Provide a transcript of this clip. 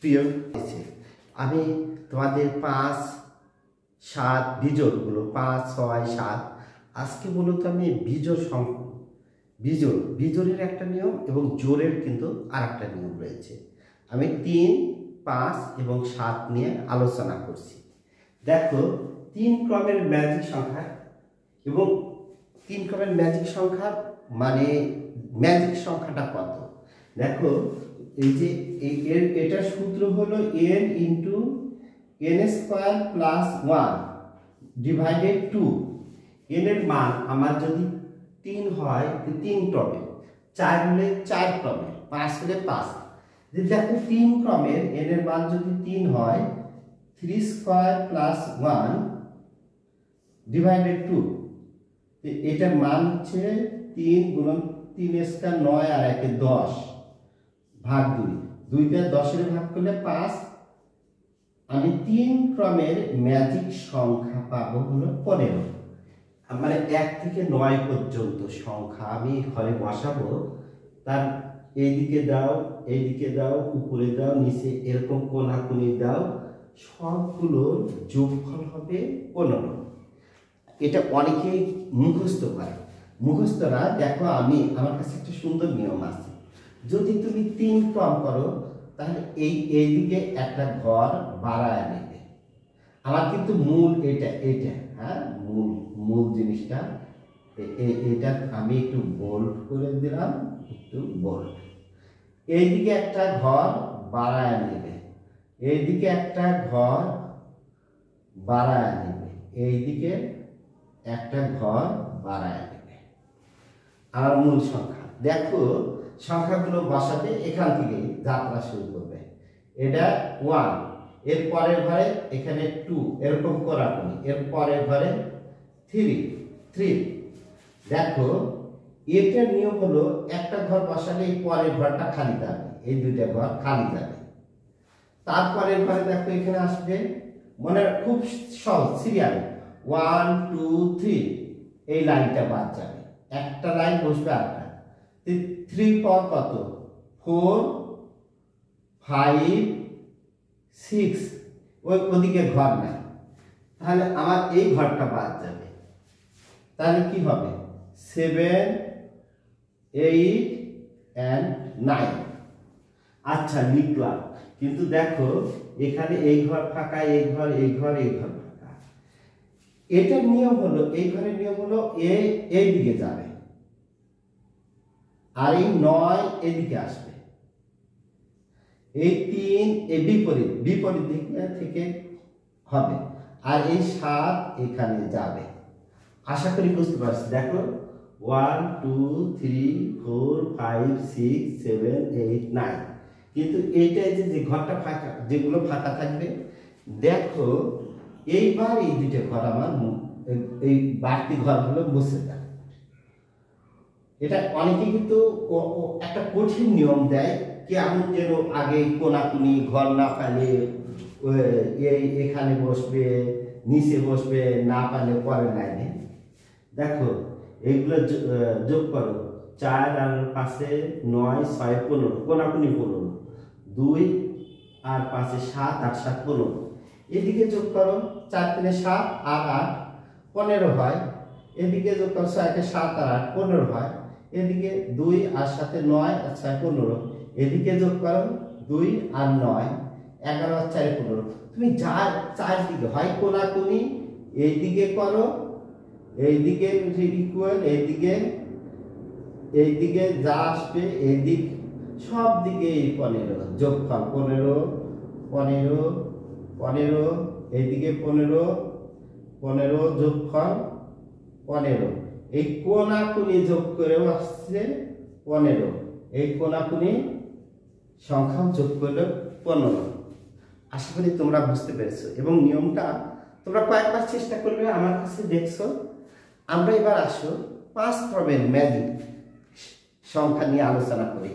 প্রিয়, আমি তোমাদের 5, 7 বিজোড়গুলো 5, 6, 7 আজকে মূলত আমি বিজোড়ের একটা নিয়ম এবং জোড়ের কিন্তু আর একটা নিয়ম রয়েছে। আমি 3, 5 এবং 7 নিয়ে আলোচনা করছি। দেখো 3 ক্রমের ম্যাজিক সংখ্যা এবং 3 ক্রমের ম্যাজিক সংখ্যা মানে ম্যাজিক সংখ্যাটা কত। দেখো এই যে এটার সূত্র হলো n into n square plus 1 divided 2। n এর মান আমার যদি 3 হয় 3 ক্রমে, 4 হলে 4 ক্রমে, 5 হলে 5। যদি দেখো 3 ক্রমের n এর মান যদি 3 হয় 3 স্কয়ার প্লাস 1 ডিভাইডেড 2, এটার মান হচ্ছে 3 গুণন 3 স্কয়ার 9 আর 1 10 ভাগ 2, 2টা 10 এর ভাগ করলে 5। আমি 3 ক্রমের ম্যাজিক সংখ্যা পাবো হলো 15। মানে 1 থেকে 9 পর্যন্ত সংখ্যা আমি ঘরে বসাবো, তার এইদিকে দাও, এইদিকে দাও, উপরে দাও, নিচে এরকম কোণাকুনি দাও, সবগুলোর যোগফল হবে 15। এটা অনেকেই মুখস্থ করে। মুখস্থরা দেখো আমার কাছে একটা সুন্দর নিয়ম আছে। যদি তুমি 3 ক্রম করো তাহলে এইদিকে একটা ঘর বাড়ায় নেবে। আমার কিন্তু মূল এটা হ্যাঁ, মূল জিনিসটা এটা আমি একটু বোল্ড করে দিলাম, একটু বোল্ড। এইদিকে একটা ঘর বাড়ায় নেবে, এইদিকে একটা ঘর বাড়ায় নেবে, এইদিকে একটা ঘর বাড়ায় নেবে। আর মূল সংখ্যা দেখো, সংখ্যাগুলো বসাবে, এখান থেকে যাত্রা শুরু করবে। এটা 1, এর পরের ঘরে এখানে 2, এরকম কোণাকুনি, এর পরের ঘরে 3। দেখো এটা নিয়ম হলো একটা ঘর বসালে এই পরের ঘরটা খালি যাবে, এই দুইটা ঘর খালি যাবে। তারপরের ঘরে দেখো এখানে আসবে, মনে খুব সহজ, সিরিয়াল 1, 2, 3, এই লাইনটা বাদ যাবে, একটা লাইন বসবে আটটা। 3 পর কত? 4, 5, 6, ওদিকে ঘর নাই, তাহলে আমার এই ঘরটা বাদ যাবে। তাহলে কি হবে? 7, 8 and 9। আচ্ছা লিখলাম, কিন্তু দেখো এখানে এই ঘর ফাঁকা, এই ঘর ফাঁকা। এটার নিয়ম হলো, এই ঘরের নিয়ম হলো এই দিকে যাবে, আর এই 9 এদিকে আসবে, এই 3 এই বিপরীত দিক থেকে হবে, আর এই 7 এখানে যাবে। আশা করি বুঝতে পারছি। দেখো 1, 2, 3, 4, 5, 6, 7, 8, 9। কিন্তু এইটাই যে ঘরটা ফাঁকা, যেগুলো ফাঁকা থাকবে, দেখো এইবার এই দুইটা ঘর আমার, এই বাড়তি ঘরগুলো মুছে যাবে। এটা অনেকে কিন্তু একটা কঠিন নিয়ম দেয়, কেমন যেন আগে কোণাকুনি ঘর না পালে এখানে বসবে, নিচে বসবে, না পালে পরে লাইনে। দেখো এইগুলো যোগ করো, 4 আর 5 9, 6, 15, কোণাকুনি 15, 2 আর 5 7 আর 7 15। এদিকে যোগ করো, 4 3 7 আর 8 15 হয়। এদিকে যোগ করো 6 7 আর 8 15 হয়। এদিকে 2 আর 7 9 আর 6 15। এদিকে যোগ করো 2 আর 9 11 আর 4 15। তুমি যার চারদিকে হয় কোণাকুনি, এইদিকে করো, এইদিকে ইকুয়াল, এইদিকে যা আসবে এইদিক সব দিকে 15 যোগফল 15, এইদিকে 15 যোগফল 15। এই কোণাকুনি যোগ করেও আসছে 15, এই কোণাকুনি সংখ্যা যোগ করলে 15। আশা করি তোমরা বুঝতে পেরেছো এবং নিয়মটা তোমরা কয়েকবার চেষ্টা করবে, আমার কাছে দেখছো। আমরা এবার আসো 5 ক্রমের ম্যাজিক সংখ্যা নিয়ে আলোচনা করি।